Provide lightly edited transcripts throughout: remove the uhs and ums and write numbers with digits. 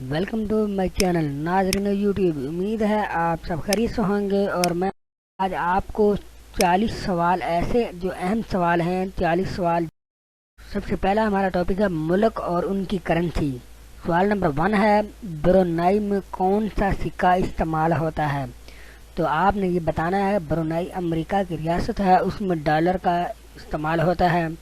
Welcome to my channel नाजरीन YouTube. उम्मीद है आप सब खैरियत से होंगे और मैं आज आपको 40 सवाल ऐसे जो अहम सवाल हैं 40 सवाल। सबसे पहला हमारा टॉपिक है मुल्क और उनकी करेंसी। सवाल नंबर 1 है ब्रुनई में कौन सा सिक्का इस्तेमाल होता है। तो आपने ये बताना है। ब्रुनई अमेरिका की रियासत है, उसमें डॉलर का इस्तेमाल होता है।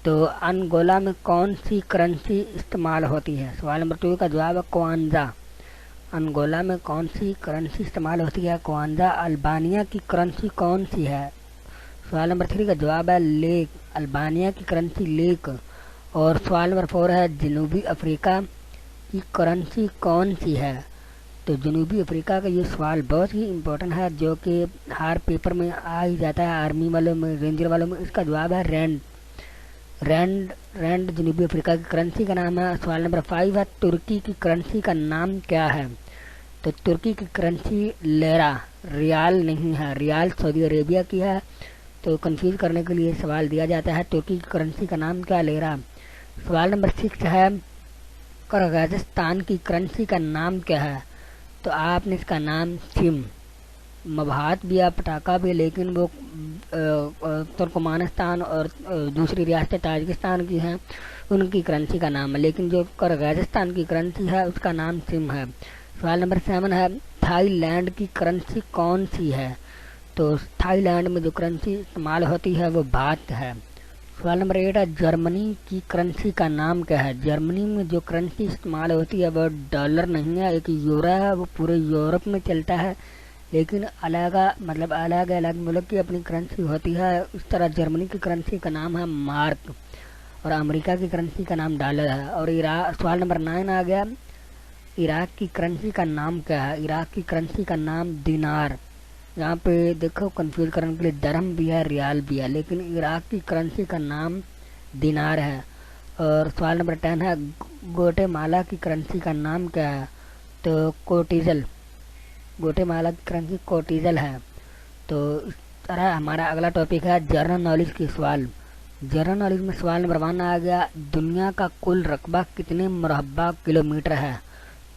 तो अंगोला में कौन सी करेंसी इस्तेमाल होती है। सवाल नंबर 2 का जवाब है क्वांजा। अंगोला में कौन सी करेंसी इस्तेमाल होती है, क्वांजा। अल्बानिया की करेंसी कौन सी है। सवाल नंबर 3 का जवाब है लेक। अल्बानिया की करेंसी लेक। और सवाल नंबर 4 है जनूबी अफ्रीका की करेंसी कौन सी है। तो जनूबी अफ्रीका का ये सवाल बहुत ही इम्पोर्टेंट है, जो कि हर पेपर में आ ही जाता है, आर्मी वालों में, रेंजर वालों में। इसका जवाब है रैंड जनूबी अफ्रीका की करेंसी का नाम है। सवाल नंबर 5 है तुर्की की करेंसी का नाम क्या है। तो तुर्की की करेंसी लेरा, रियाल नहीं है। रियाल सऊदी अरेबिया की है, तो कंफ्यूज करने के लिए सवाल दिया जाता है। तुर्की की करेंसी का नाम क्या, लेरा। सवाल नंबर 6 है किर्गिज़स्तान की करेंसी का नाम क्या है। तो आपने इसका नाम सिम, मभात भी है, पटाखा भी, लेकिन वो तुर्कमानिस्तान और दूसरी रियासतें ताजिकिस्तान की हैं, उनकी करेंसी का नाम है। लेकिन जो किर्गिज़स्तान की करेंसी है उसका नाम सिम है। सवाल नंबर 7 है थाईलैंड की करेंसी कौन सी है। तो थाईलैंड में जो करेंसी इस्तेमाल होती है वो बात है। सवाल नंबर 8 है जर्मनी की करेंसी का नाम क्या है। जर्मनी में जो करेंसी इस्तेमाल होती है वो डॉलर नहीं है, एक यूरो है। वो पूरे यूरोप में चलता है, लेकिन अलग अलग मुल्क की अपनी करेंसी होती है। इस तरह जर्मनी की करेंसी का नाम है मार्क और अमेरिका की करेंसी का नाम डॉलर है। और सवाल नंबर 9 आ गया, इराक की करेंसी का नाम क्या है। इराक की करेंसी का नाम दिनार। यहाँ पे देखो कंफ्यूज करने के लिए दरहम भी है, रियाल भी है, लेकिन इराक की करेंसी का नाम दिनार है। और सवाल नंबर 10 है ग्वाटेमाला की करेंसी का नाम क्या है। तो कोटिजल। ग्वाटेमाला की करेंसी कोटिजल है। तो इस तरह हमारा अगला टॉपिक है जनरल नॉलेज की सवाल। जनरल नॉलेज में सवाल नंबर 1 आ गया, दुनिया का कुल रकबा कितने मुरबा किलोमीटर है।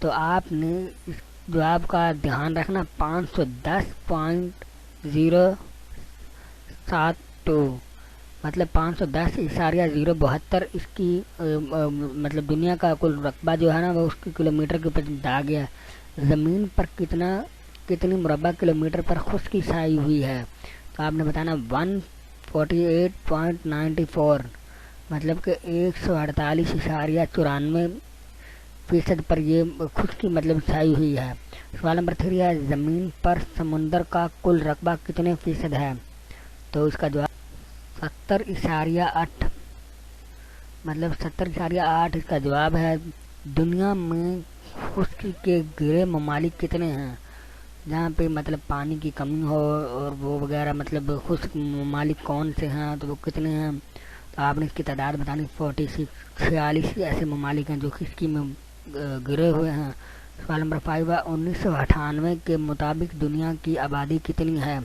तो आपने इस जवाब का ध्यान रखना, 510.072 मतलब 510.072 इसकी मतलब दुनिया का कुल रकबा जो है ना, वो उसकी किलोमीटर के ऊपर आ गया। ज़मीन पर कितनी मुरबा किलोमीटर पर खुश्की छाई हुई है। तो आपने बताना 148.94 मतलब कि 148.94% पर ये खुश्की मतलब छाई हुई है। सवाल नंबर 3 है ज़मीन पर समुंदर का कुल रकबा कितने फीसद है। तो इसका जवाब 70.8 मतलब 70.8 इसका जवाब है। दुनिया में खुश्की के घिरे ममालिक कितने हैं, जहाँ पे मतलब पानी की कमी हो और वो वगैरह, मतलब खुश्क ममालिक कौन से हैं, तो वो कितने हैं। तो आपने इसकी तादाद बतानी। 46 ऐसे ममालिक हैं जो खुश्की में घिरे हुए हैं। सवाल नंबर 5 है 1998 के मुताबिक दुनिया की आबादी कितनी है।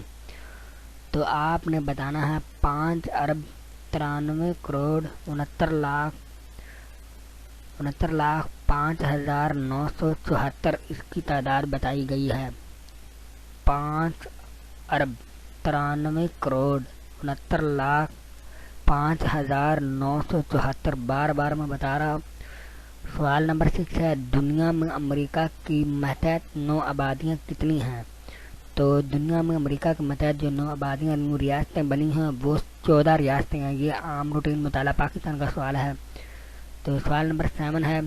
तो आपने बताना है 5,93,69,05,974 इसकी तादाद बताई गई है। 5,93,69,05,974 बार बार मैं बता रहा हूँ। सवाल नंबर 6 है दुनिया में अमेरिका की मतहत 9 आबादियाँ कितनी हैं। तो दुनिया में अमेरिका के मतहत जो 9 आबादियाँ, 9 रियासतें बनी हैं, वो 14 रियासतें हैं। ये आम रूटीन मुताला पाकिस्तान का सवाल है। तो सवाल नंबर 7 है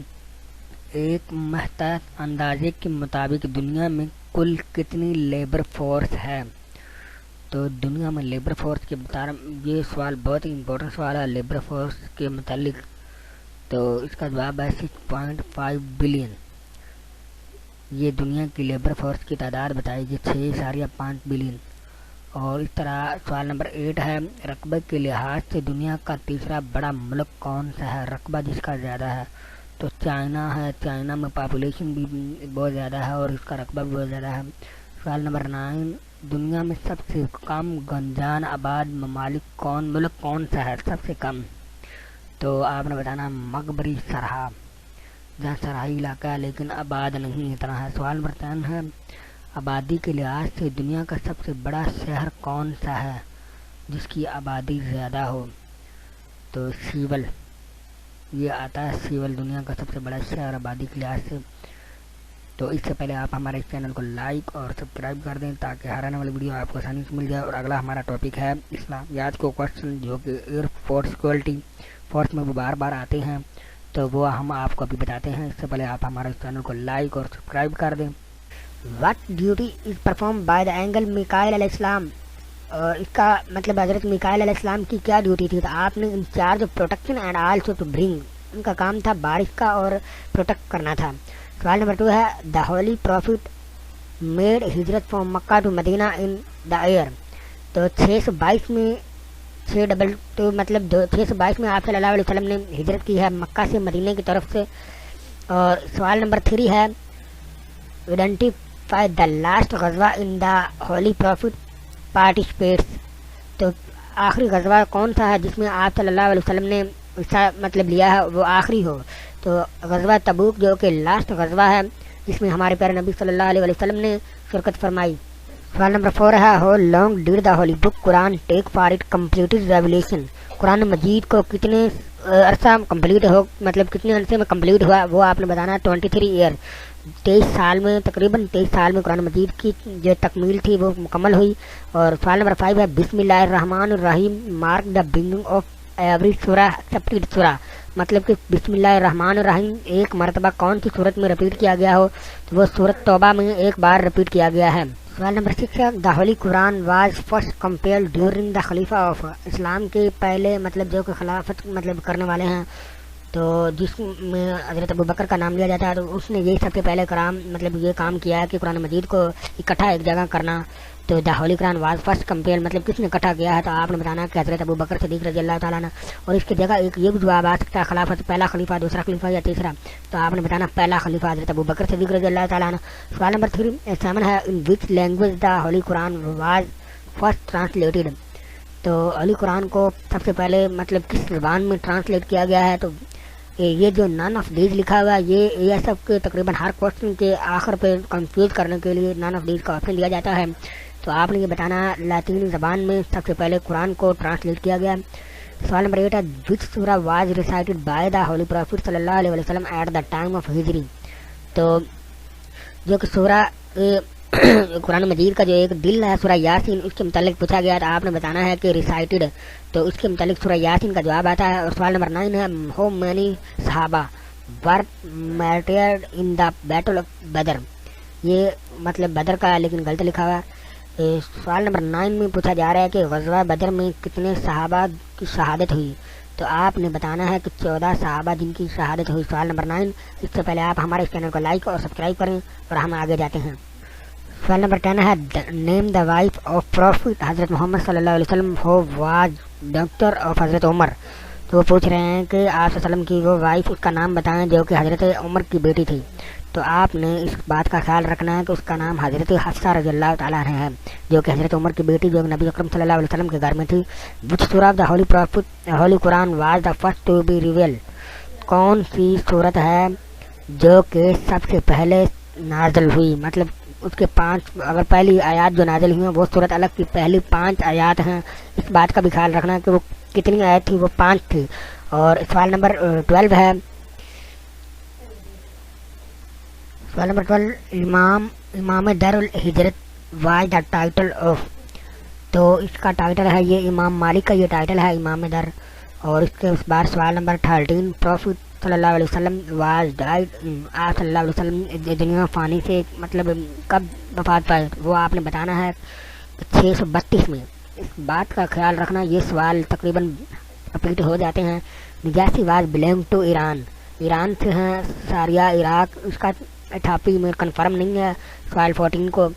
एक महतात अंदाजे के मुताबिक दुनिया में कुल कितनी लेबर फोर्स है। तो दुनिया में लेबर फोर्स के बता, ये सवाल बहुत ही इम्पोर्टेंट सवाल है लेबर फोर्स के मुतालिक। तो इसका जवाब है 6.5 बिलियन। ये दुनिया की लेबर फोर्स की तादाद बताएगी 6.5 बिलियन। और इस तरह सवाल नंबर 8 है रकबे के लिहाज से दुनिया का तीसरा बड़ा मुल्क कौन सा है, रकबा जिसका ज़्यादा है। तो चाइना है। चाइना में पॉपुलेशन भी बहुत ज़्यादा है और इसका रकबा भी बहुत ज़्यादा है। सवाल नंबर 9 दुनिया में सबसे कम गंजान आबाद मुल्क कौन सा है, सबसे कम। तो आपने बताना मकबरी सरहा। जहाँ सराही इलाका है लेकिन आबाद नहीं इतना है। सवाल नंबर 10 है, आबादी के लिहाज से दुनिया का सबसे बड़ा शहर कौन सा है जिसकी आबादी ज़्यादा हो? तो सीवल, ये आता है सीवल, दुनिया का सबसे बड़ा शहर आबादी के लिहाज से। तो इससे पहले आप हमारे इस चैनल को लाइक और सब्सक्राइब कर दें ताकि हर आने वाली वीडियो आपको आसानी से मिल जाए। और अगला हमारा टॉपिक है इस्लाम। आज को क्वेश्चन जो कि एयर फोर्स सिक्योरिटी फोर्स में वो बार बार आते हैं, तो वो हम आपको अभी बताते हैं। इससे पहले आप हमारे इस चैनल को लाइक और सब्सक्राइब कर दें। What duty is perform by the angle Mikail अलैहिस्सलाम, और इसका मतलब हज़रत मिकाइल अलैहिस्सलाम की क्या ड्यूटी थी? तो आपने incharge of protection and also to bring, उनका काम था बारिश का और प्रोटेक्ट करना था। सवाल नंबर 2 है, द होली प्रॉफिट मेड हिजरत from Mecca to Medina in the year. तो 622 में 622 में आप सल्लल्लाहु अलैहि वसल्लम ने हिजरत की है मक्का से मदीने की तरफ से। और सवाल नंबर 3 है, आइडेंटिफाई द लास्ट गज़वा in the holy prophet participates. तो आखिरी गज़वा कौन सा है जिसमें आप सल्लल्लाहु अलैहि वसल्लम ने हिस्सा लिया है, वो आखिरी हो? तो गज़वा तबूक जो कि लास्ट गज़वा है जिसमें हमारे प्यारे नबी सल्लल्लाहु अलैहि वसल्लम ने शिरकत फरमाई। सवाल नंबर 4 है, how long did the holy book Quran take for it completed revelation. कुरान मजीद को कितने अरसा कंप्लीट हो, मतलब कितने अरसे में कंप्लीट हुआ, वो आपने बताना है। 23 ईयर, 23 साल में, तकरीबन 23 साल में कुरान मजीद की जो तकमील थी वो मुकम्मल हुई। और सवाल नंबर 5 है, बिस्मिल्लाहिर्रहमानिर्रहीम mark the beginning of every सूरा एक्सेप्टेड सूरा। मतलब कि बिस्मिल्लाहिर्रहमानिर्रहीम एक मरतबा कौन सी सूरत में रिपीट किया गया हो? तो वो सूरत तौबा में एक बार रिपीट किया गया है। सवाल नंबर 6 है, the holy Quran was first compared during the खलीफा ऑफ, इस्लाम के पहले मतलब जो कि खिलाफत करने वाले हैं, तो जिसमें हज़रत अबू बकर का नाम लिया जाता है, तो उसने यही सबसे पहले ये काम किया है कि कुरान मजीद को इकट्ठा एक जगह करना। तो the holy Quran was first compare मतलब किसने इकट्ठा किया है? तो आपने बताना कि हज़रत अबू बकर सिद्दीक़ रज़ी अल्लाह ताला अन्हु। और इसकी जगह एक ये भी जवाब आ सकता है, खिलाफत पहला खलीफा, दूसरा खलीफा या तीसरा? तो आपने बताना पहला खलीफा हज़रत अबू बकर सिद्दीक़ रज़ी अल्लाह ताला अन्हु। सवाल नंबर 7 है, in which language the holy Quran was first translated. तो होली कुरान को सबसे पहले किस ज़बान में ट्रांसलेट किया गया है? तो ये जो नन ऑफ दीज लिखा हुआ है, ये सब के तकरीबन हर क्वेश्चन के आखिर पे कंफ्यूज करने के लिए नन ऑफ दीज का ऑप्शन दिया जाता है। तो आपने ये बताना लातीनी ज़बान में सबसे पहले कुरान को ट्रांसलेट किया गया। सवाल नंबर 8 है, विच सूरा was recited by the holy profit सल्लल्लाहु अलैहि वसल्लम एट द टाइम ऑफ हिजरी। तो जो कि सूरा कुरान मजीद का जो एक दिल है सूरा यासीन, उसके मुतालिक पूछा गया था, आपने बताना है कि रिसाइटेड, तो उसके मुतालिक सूरा यासीन का जवाब आता है। और सवाल नंबर 9 है, हाउ मेनी सहाबा were martyred in the battle of Badr. ये बदर का लेकिन गलत लिखा हुआ है। सवाल नंबर 9 में पूछा जा रहा है कि ग़ज़वा बदर में कितने सहाबा की शहादत हुई? तो आपने बताना है कि 14 सहाबा जिनकी शहादत हुई। सवाल नंबर 9। इससे पहले आप हमारे इस चैनल को लाइक और सब्सक्राइब करें और हम आगे जाते हैं। सवाल नंबर 10 है, name the wife of profit हज़रत मोहम्मद सल्लल्लाहु अलैहि वसल्लम हु वाज डॉक्टर ऑफ हज़रत उमर। तो वो पूछ रहे हैं कि आप वसल्लम की वो वाइफ, उसका नाम बताएं जो कि हज़रत उमर की बेटी थी। तो आपने इस बात का ख्याल रखना है कि उसका नाम हज़रत हफ्सा रज़ी अल्लाह ताला अन्हा है, जो कि हज़रत उमर की बेटी, जो नबी अकरम सल्लल्लाहु अलैहि वसल्लम के घर में थी। विच सूरा of the holy prophet holy Quran was the first to be revealed. कौन सी सूरत है जो कि सबसे पहले नाज़िल हुई? उसके 5 अगर पहली आयत जो नाज़िल हुई हैं वो सूरत अलग की पहली 5 आयत हैं। इस बात का भी ख्याल रखना कि वो कितनी आयत थी, वो 5 थी। और सवाल नंबर 12 है, सवाल नंबर 12, इमाम दरुल हिजरत वाज द टाइटल ऑफ। तो इसका टाइटल है, ये इमाम मालिक का ये टाइटल है इमाम दर। और इसके उस बार सवाल नंबर 13, प्रॉफिट सल्लल्लाहु अलैहि वसल्लम वाज डाइड, आप सल्लल्लाहु अलैहि वसल्लम दुनिया फानी से कब वफात पाए? वो आपने बताना है 632 में। इस बात का ख्याल रखना, ये सवाल तकरीबन रिपीट हो जाते हैं। निजासी was belong to Iran, Iran से हैं, सारिया इराक, उसका 88 में कन्फर्म नहीं है सवाल 14 को,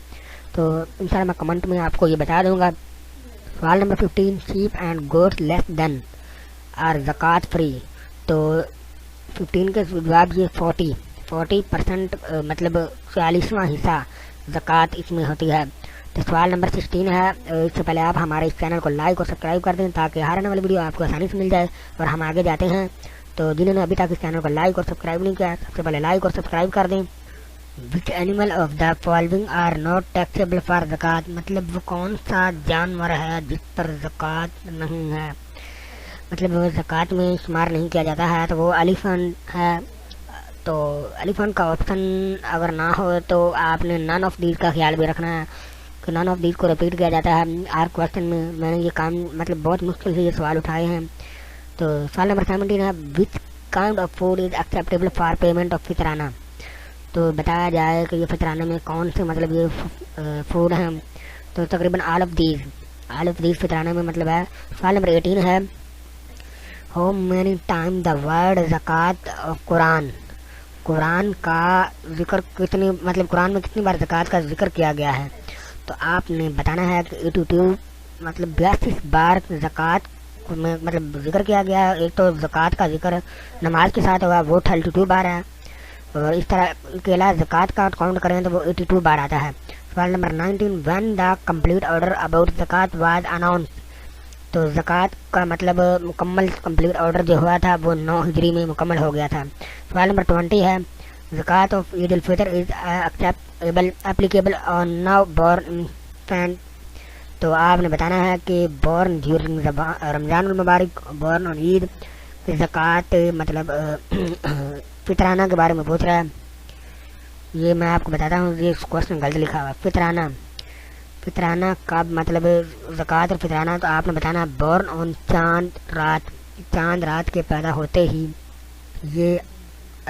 तो इंशाल्लाह मैं कमेंट में आपको ये बता दूंगा। सवाल number 15, sheep and goats less than are ज़कात फ्री। तो 15 के जवाब ये 40% 40वां हिस्सा ज़कात इसमें होती है। तो सवाल नंबर 16 है, इससे पहले आप हमारे इस चैनल को लाइक और सब्सक्राइब कर दें ताकि हर आने वाली वीडियो आपको आसानी से मिल जाए। और हम आगे जाते हैं। تو جنہوں نے ابھی تک اس چینل کو لائک اور سبسکرائب نہیں کیا سب سے پہلے لائک اور سبسکرائب کر دیں. Which animal of the following are not taxable for زکوٰۃ، مطلب وہ کون سا جانور ہے جس پر زکوٰۃ نہیں ہے، مطلب وہ زکوٰۃ میں شمار نہیں کیا جاتا ہے. تو وہ ایلیفنٹ ہے. تو ایلیفنٹ کا آپشن اگر نہ ہو تو آپ نے نن آف دیز کا خیال بھی رکھنا ہے کہ نن آف دیز کو ریپیٹ کیا جاتا ہے ہر کوشچن میں. میں نے یہ کام مطلب بہت مشکل سے یہ سوال اٹھائے ہیں. تو سوال نمبر 17 ہے which kind of food is acceptable for payment of فطرانہ. تو بتایا جائے کہ یہ فطرانہ میں کون سے مطلب یہ فوڈ ہیں. تو تقریباً آل آف دیز فطرانہ میں مطلب ہے. سوال نمبر 18 ہے how many time the word زکوٰۃ آف قرآن کا ذکر کتنی مطلب قرآن میں کتنی بار زکوٰۃ کا ذکر کیا گیا ہے. تو آپ نے بتانا ہے کہ 82 مطلب 82 بار زکوٰۃ میں مطلب ذکر کیا گیا ہے. ایک تو زکوٰۃ کا ذکر نماز کے ساتھ ہوا وہ 32 بار ہے، اور اس طرح کے علاوہ زکوٰۃ کا کاؤنٹ کریں تو وہ 82 بار آتا ہے. سوال number 19 when the complete order about زکوٰۃ واز اناؤنس. تو زکوٰۃ کا مطلب مکمل کمپلیٹ آرڈر جو ہوا تھا وہ 9 ہجری میں مکمل ہو گیا تھا. سوال نمبر 20 ہے زکوٰۃ of Eid ul Fitr is applicable on newborn infant. تو آپ نے بتانا ہے کہ بورن ڈیورنگ رمضان المبارک بورن آن عید زکوٰۃ مطلب فطرانہ کے بارے میں پوچھ رہا ہے. یہ میں آپ کو بتاتا ہوں یہ کوشچن غلط لکھا ہوا. فطرانہ کب مطلب زکوٰۃ اور فطرانہ تو آپ نے بتانا بورن آن چاند رات کے پیدا ہوتے ہی یہ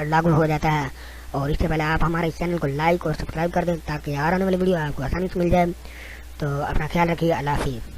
لاگو ہو جاتا ہے. اور اس سے پہلے آپ ہمارے چینل کو لائک اور سبسکرائب کر دیں تاکہ آنے والی ویڈیو آپ کو آسانی سے مل جائے. تو اپنا خیال رکھیے. اللہ حافظ.